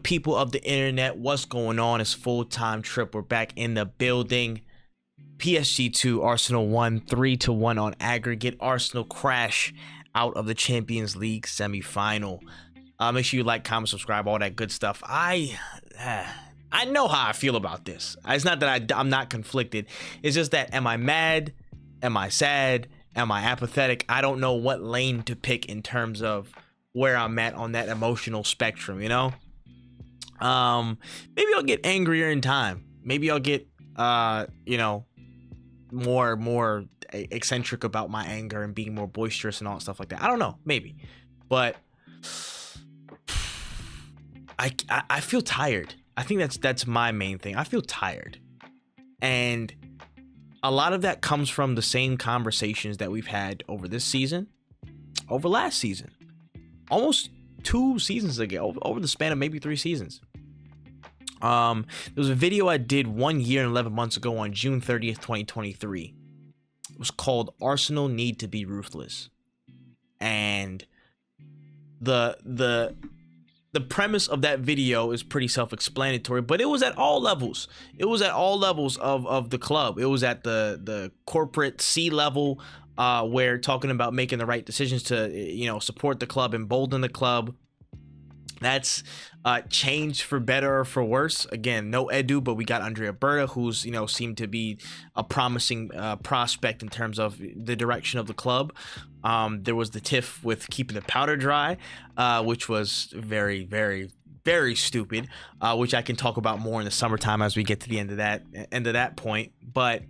people of the internet, what's going on? It's full-time trip. We're back in the building. PSG 2, Arsenal 1, 3-1 on aggregate. Arsenal crash out of the Champions League semi-final. Make sure you like, comment, subscribe, all that good stuff. I know how I feel about this. It's not that I'm not conflicted. It's just that, am I mad? Am I sad? Am I apathetic? I don't know what lane to pick in terms of where I'm at on that emotional spectrum, you know? Maybe I'll get angrier in time. Maybe I'll get, you know, more eccentric about my anger and being more boisterous and all that stuff like that. I don't know, maybe. But I feel tired. I think that's my main thing. I feel tired. And a lot of that comes from the same conversations that we've had over this season, over last season, almost 2 seasons ago, over the span of maybe 3 seasons. There was a video I did 1 year and 11 months ago on June 30th, 2023. It was called Arsenal Need to Be Ruthless. And the premise of that video is pretty self-explanatory, but it was at all levels. It was at all levels of the club. It was at the corporate C level, where talking about making the right decisions to, you know, support the club, embolden the club. That's changed for better or for worse. Again, no Edu, but we got Andrea Berta, who's, you know, seemed to be a promising prospect in terms of the direction of the club. There was the tiff with keeping the powder dry, which was very, very, very stupid, which I can talk about more in the summertime as we get to the end of that point. But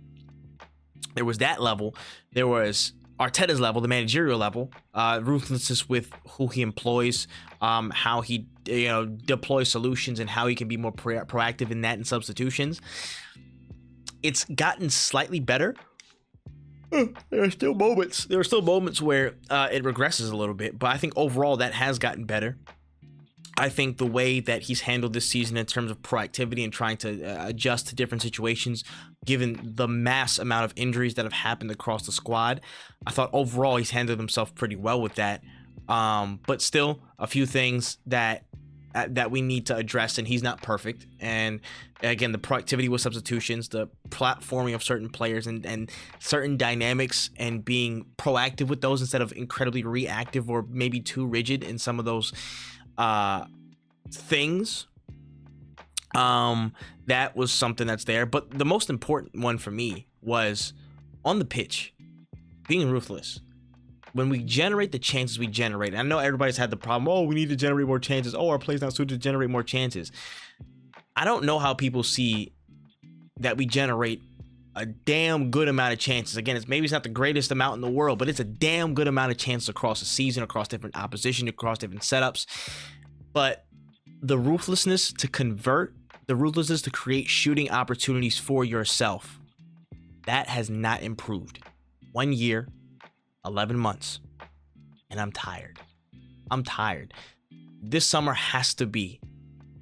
there was that level. There was Arteta's level, the managerial level, ruthlessness with who he employs, how he, you know, deploys solutions, and how he can be more proactive in that and substitutions. It's gotten slightly better. There are still moments where it regresses a little bit, but I think overall that has gotten better. I think the way that he's handled this season in terms of proactivity and trying to adjust to different situations, given the mass amount of injuries that have happened across the squad, I thought overall he's handled himself pretty well with that. But still, a few things that we need to address, and he's not perfect. And again, the proactivity with substitutions, the platforming of certain players, and certain dynamics, and being proactive with those instead of incredibly reactive or maybe too rigid in some of those things. That was something that's there. But the most important one for me was on the pitch, being ruthless. When we generate the chances we generate, I know everybody's had the problem, oh, we need to generate more chances, oh, our play's not suited to generate more chances. I don't know how people see that we generate a damn good amount of chances. Again, maybe it's not the greatest amount in the world, but it's a damn good amount of chances across the season, across different opposition, across different setups. But the ruthlessness to convert, the ruthlessness to create shooting opportunities for yourself, that has not improved. 1 year, 11 months, and I'm tired. I'm tired. This summer has to be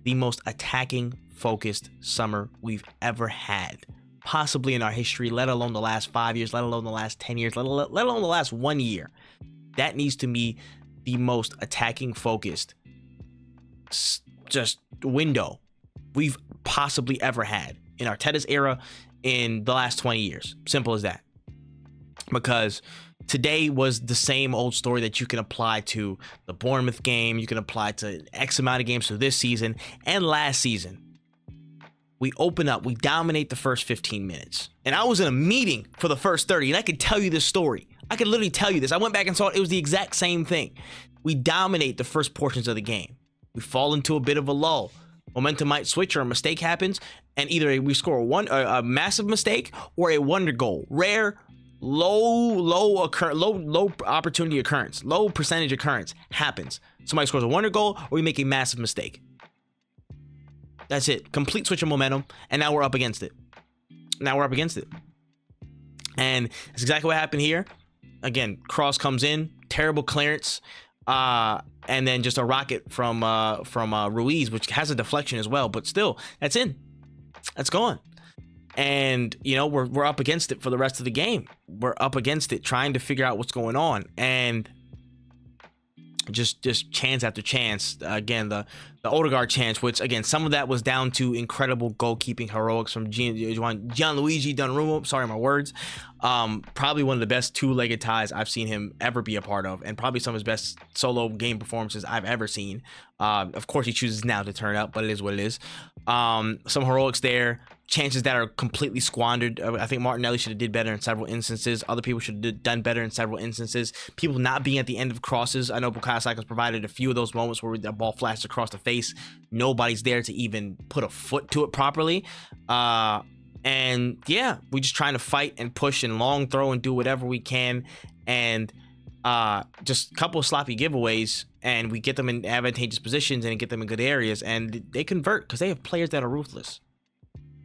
the most attacking focused summer we've ever had, possibly in our history, let alone the last 5 years, let alone the last 10 years, let alone the last 1 year. That needs to be the most attacking focused just window we've possibly ever had in Arteta's era in the last 20 years. Simple as that. Because today was the same old story that you can apply to the Bournemouth game, you can apply to X amount of games for this season and last season. We open up, we dominate the first 15 minutes. And I was in a meeting for the first 30, and I could tell you this story. I could literally tell you this. I went back and saw it. It was the exact same thing. We dominate the first portions of the game. We fall into a bit of a lull. Momentum might switch, or a mistake happens, and either we score a massive mistake or a wonder goal. Rare, low opportunity occurrence, low percentage occurrence happens. Somebody scores a wonder goal, or we make a massive mistake. That's it. Complete switch of momentum, and now we're up against it. And that's exactly what happened here. Again, cross comes in, terrible clearance, and then just a rocket from Ruiz, which has a deflection as well, but still, that's in. That's gone. And, you know, we're up against it for the rest of the game. We're up against it, trying to figure out what's going on. And just chance after chance. Again, the Odegaard chance, which again, some of that was down to incredible goalkeeping heroics from Gianluigi Donnarumma. Sorry, my words. Probably one of the best two-legged ties I've seen him ever be a part of, and probably some of his best solo game performances I've ever seen. Of course, he chooses now to turn up, but it is what it is. Some heroics there. Chances that are completely squandered. I think Martinelli should have did better in several instances. Other people should have done better in several instances. People not being at the end of crosses. I know Bukayo Saka's provided a few of those moments where the ball flashed across the face. Nobody's there to even put a foot to it properly. And yeah, we're just trying to fight and push and long throw and do whatever we can. And just a couple of sloppy giveaways, and we get them in advantageous positions and get them in good areas, and they convert because they have players that are ruthless.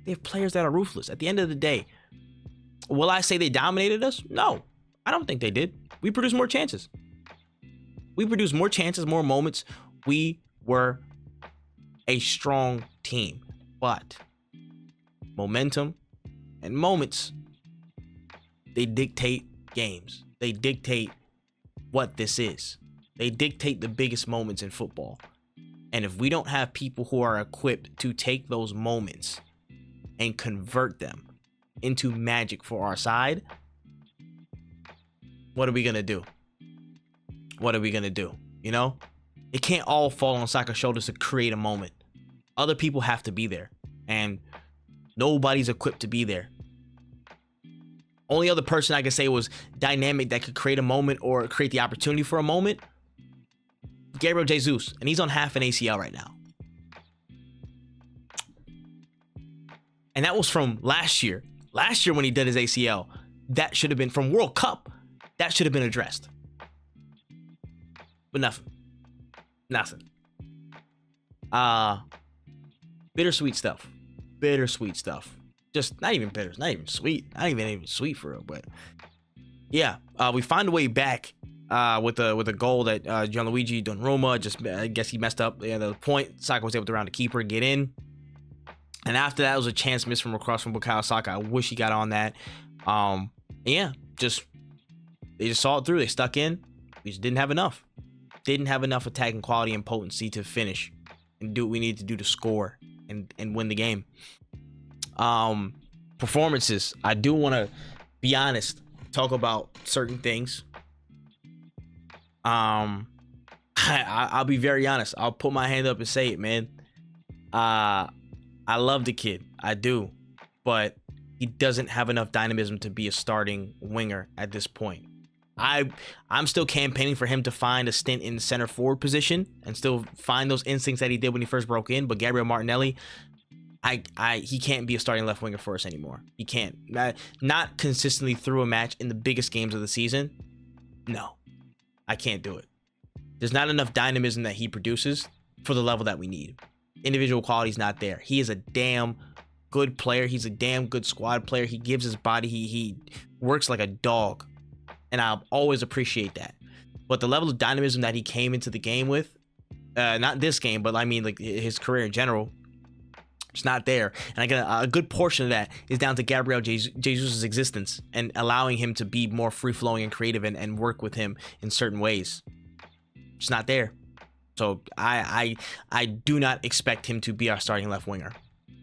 They have players that are ruthless. At the end of the day, will I say they dominated us? No, I don't think they did. We produced more chances. We produced more chances, more moments. We were a strong team, but momentum and moments, they dictate games. They dictate what this is. They dictate the biggest moments in football. And if we don't have people who are equipped to take those moments and convert them into magic for our side, what are we gonna do? What are we gonna do? You know, it can't all fall on Saka's shoulders to create a moment. Other people have to be there, and nobody's equipped to be there. Only other person I could say was dynamic that could create a moment or create the opportunity for a moment, Gabriel Jesus, and he's on half an ACL right now. And that was from last year. Last year when he did his ACL, that should have been from World Cup. That should have been addressed. But nothing. Bittersweet stuff. Bittersweet stuff. Just not even bitter. Not even sweet. Not even sweet for real. But yeah, we find a way back with a goal that Gianluigi Donnarumma just, I guess he messed up the point. Saka was able to round the keeper, get in. And after that, it was a chance missed from across from Bukayo Saka. I wish he got on that. Yeah, they just saw it through. They stuck in. We just didn't have enough. Didn't have enough attacking quality and potency to finish and do what we need to do to score and win the game. Performances. I do want to be honest, talk about certain things. I'll be very honest. I'll put my hand up and say it, man. I love the kid. I do. But he doesn't have enough dynamism to be a starting winger at this point. I'm still campaigning for him to find a stint in the center forward position and still find those instincts that he did when he first broke in. But Gabriel Martinelli, he can't be a starting left winger for us anymore. He can't. Not consistently through a match in the biggest games of the season. No, I can't do it. There's not enough dynamism that he produces for the level that we need. Individual quality is not there. He is a damn good player. He's a damn good squad player. He gives his body. He works like a dog. And I'll always appreciate that. But the level of dynamism that he came into the game with, not this game, but I mean like his career in general, it's not there. And I get a good portion of that is down to Gabriel Jesus' existence and allowing him to be more free-flowing and creative and work with him in certain ways. It's not there. So I do not expect him to be our starting left winger.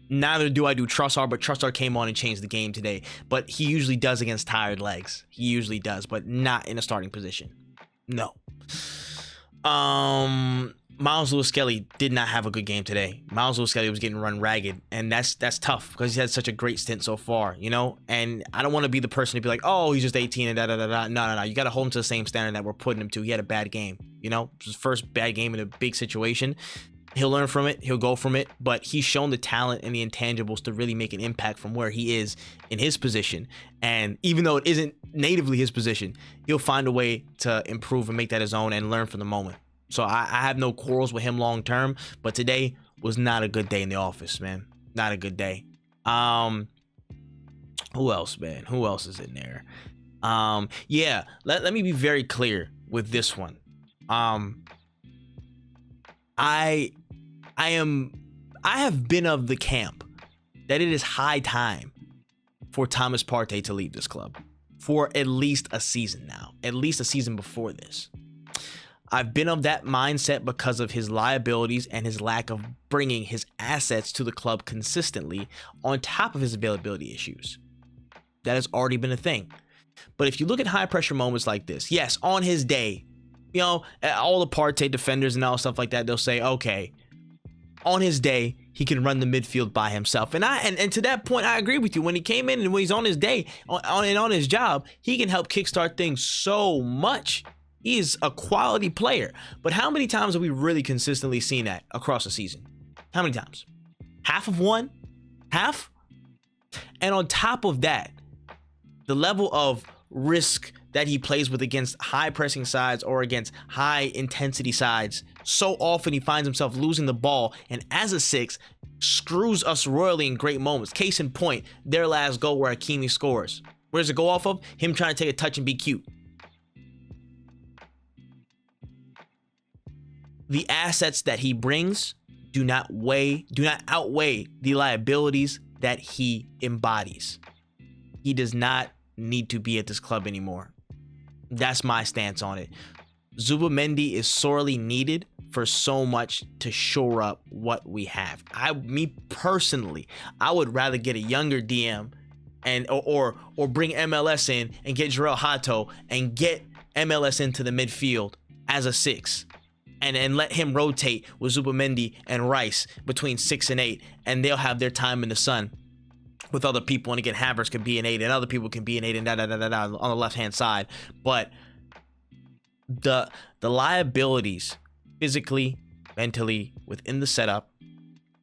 Neither do I do Trossard, but Trossard came on and changed the game today. But he usually does against tired legs. He usually does, but not in a starting position. No. Miles Lewis-Skelly did not have a good game today. Miles Lewis-Skelly was getting run ragged, and that's tough because he's had such a great stint so far, you know? And I don't want to be the person to be like, oh, he's just 18 and da-da-da-da. No. You got to hold him to the same standard that we're putting him to. He had a bad game, you know? It was his first bad game in a big situation. He'll learn from it. He'll go from it. But he's shown the talent and the intangibles to really make an impact from where he is in his position. And even though it isn't natively his position, he'll find a way to improve and make that his own and learn from the moment. So I have no quarrels with him long term. But today was not a good day in the office, man. Not a good day. Who else, man? Who else is in there? Yeah, let me be very clear with this one. I have been of the camp that it is high time for Thomas Partey to leave this club for at least a season now, at least a season before this. I've been of that mindset because of his liabilities and his lack of bringing his assets to the club consistently on top of his availability issues. That has already been a thing. But if you look at high pressure moments like this, yes, on his day, you know, all the Partey defenders and all stuff like that, they'll say, okay, on his day, he can run the midfield by himself. And to that point, I agree with you. When he came in and when he's on his day, on his job, he can help kickstart things so much. He is a quality player. But how many times have we really consistently seen that across a season? How many times? Half of one? Half? And on top of that, the level of risk that he plays with against high pressing sides or against high intensity sides, so often he finds himself losing the ball, and as a 6 screws us royally in great moments. Case in point, their last goal where Hakimi scores. Where does it go off of? Him trying to take a touch and be cute. The assets that he brings do not outweigh the liabilities that he embodies. He does not need to be at this club anymore. That's my stance on it. Zubimendi is sorely needed for so much to shore up what we have. Me personally, I would rather get a younger DM and or bring MLS in and get Jarell Hato and get MLS into the midfield as a 6. And let him rotate with Zubimendi and Rice between 6 and 8, and they'll have their time in the sun with other people. And again, Havertz can be an 8 and other people can be an 8 and on the left-hand side. But the liabilities physically, mentally, within the setup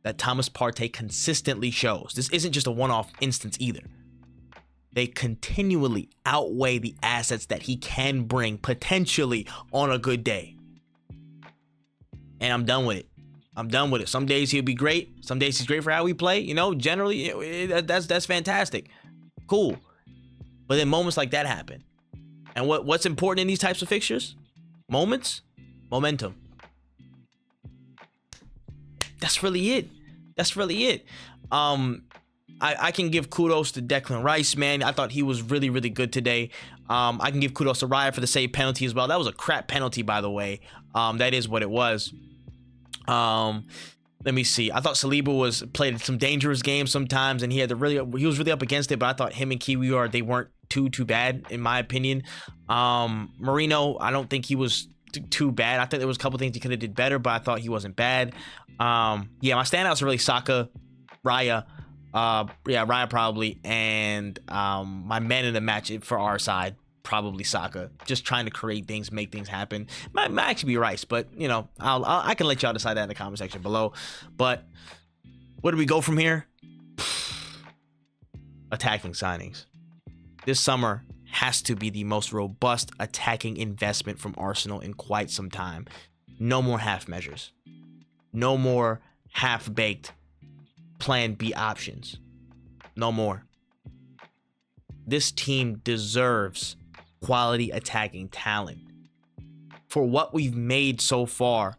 that Thomas Partey consistently shows. This isn't just a one-off instance either. They continually outweigh the assets that he can bring potentially on a good day. And I'm done with it. I'm done with it. Some days he'll be great. Some days he's great for how we play. You know, generally, that's fantastic. Cool. But then moments like that happen. And what's important in these types of fixtures? Moments? Momentum. That's really it. That's really it. I can give kudos to Declan Rice, man. I thought he was really, really good today. I can give kudos to Raya for the save penalty as well. That was a crap penalty, by the way. That is what it was. Let me see. I thought Saliba played some dangerous games sometimes, and he was really up against it. But I thought him and Kiwior, they weren't too bad in my opinion. Marino, I don't think he was too bad. I think there was a couple things he could have did better, but I thought he wasn't bad. Yeah, my standouts are really Saka, Raya. Raya probably, and my man in the match for our side, probably Saka. Just trying to create things, make things happen. Might actually be Rice, but you know, I can let y'all decide that in the comment section below. But where do we go from here? Attacking signings. This summer has to be the most robust attacking investment from Arsenal in quite some time. No more half measures. No more half-baked plan B options. No more. This team deserves quality attacking talent. For what we've made so far,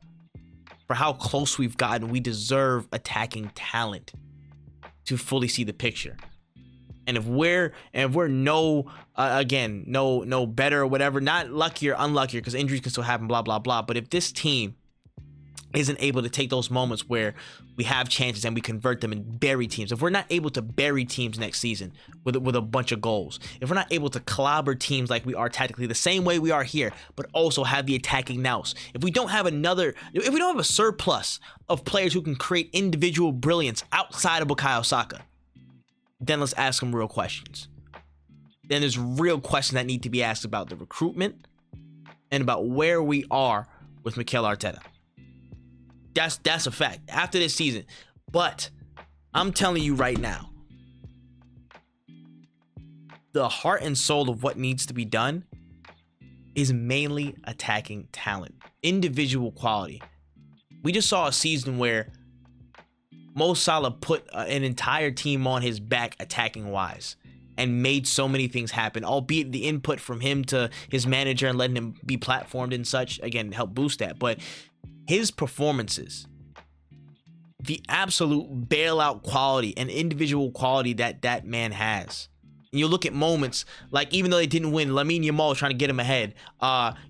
for how close we've gotten, we deserve attacking talent to fully see the picture. And if we're no better or whatever, not lucky or unlucky, because injuries can still happen, blah blah blah. But if this team isn't able to take those moments where we have chances and we convert them and bury teams, if we're not able to bury teams next season with a bunch of goals, if we're not able to clobber teams like we are tactically the same way we are here, but also have the attacking nous, if we don't have a surplus of players who can create individual brilliance outside of Bukayo Saka, then let's ask some real questions. Then there's real questions that need to be asked about the recruitment and about where we are with Mikel Arteta. That's a fact after this season. But I'm telling you right now, the heart and soul of what needs to be done is mainly attacking talent, individual quality. We just saw a season where Mo Salah put an entire team on his back attacking wise and made so many things happen, albeit the input from him to his manager and letting him be platformed and such, again, helped boost that. But his performances, the absolute bailout quality and individual quality that man has And you look at moments like, even though they didn't win, Lamine Yamal trying to get him ahead.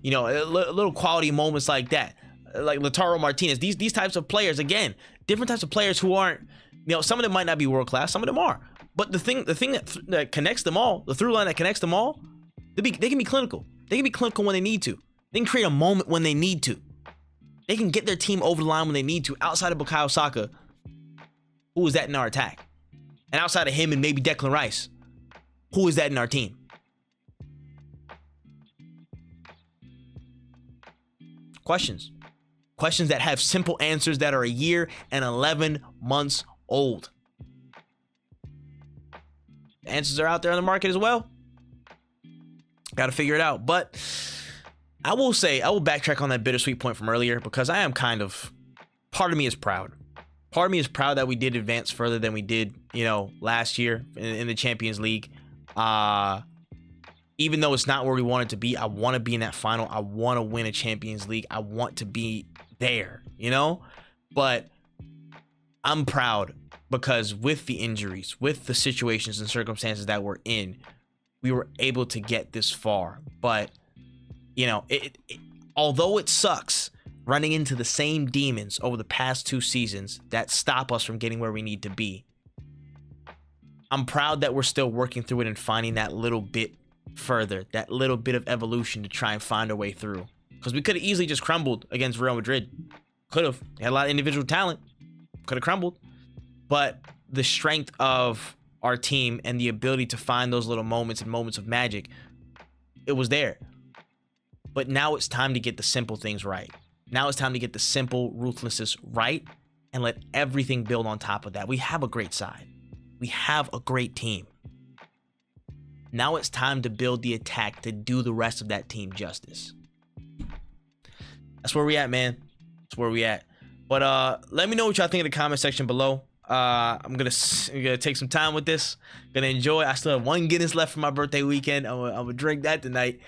You know, little quality moments like that, like Lautaro Martinez. These types of players, again, different types of players who aren't, you know, some of them might not be world class, some of them are. But the thing that connects them all, the through line that connects them all, they can be clinical. They can be clinical when they need to. They can create a moment when they need to. They can get their team over the line when they need to. Outside of Bukayo Saka, who is that in our attack? And outside of him and maybe Declan Rice, who is that in our team? Questions. Questions that have simple answers that are a year and 11 months old. The answers are out there on the market as well. Got to figure it out. But I will backtrack on that bittersweet point from earlier, because I am kind of, part of me is proud. Part of me is proud that we did advance further than we did, you know, last year in the Champions League. Even though it's not where we wanted to be, I want to be in that final. I want to win a Champions League. I want to be there, you know? But I'm proud because with the injuries, with the situations and circumstances that we're in, we were able to get this far. But, you know, although it sucks running into the same demons over the past 2 seasons that stop us from getting where we need to be, I'm proud that we're still working through it and finding that little bit further, that little bit of evolution to try and find our way through. Because we could have easily just crumbled against Real Madrid. Could have. They had a lot of individual talent. Could have crumbled. But the strength of our team and the ability to find those little moments and moments of magic, it was there. But now it's time to get the simple things right. Now it's time to get the simple ruthlessness right and let everything build on top of that. We have a great side. We have a great team. Now it's time to build the attack to do the rest of that team justice. That's where we at, man. That's where we at. But let me know what y'all think in the comment section below. I'm gonna take some time with this. Gonna enjoy. I still have 1 Guinness left for my birthday weekend. I'm gonna drink that tonight.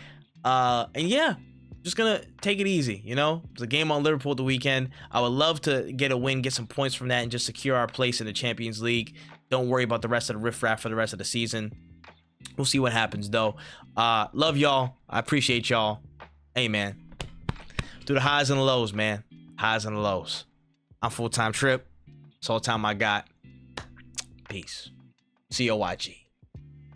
And yeah, just gonna take it easy. You know, it's a game on Liverpool the weekend. I would love to get a win, get some points from that, and just secure our place in the Champions League. Don't worry about the rest of the riffraff for the rest of the season. We'll see what happens though. Love y'all. I appreciate y'all. Hey man, through the highs and the lows, man. Highs and the lows. I'm full-time Trip. It's all the time I got. Peace. COYG.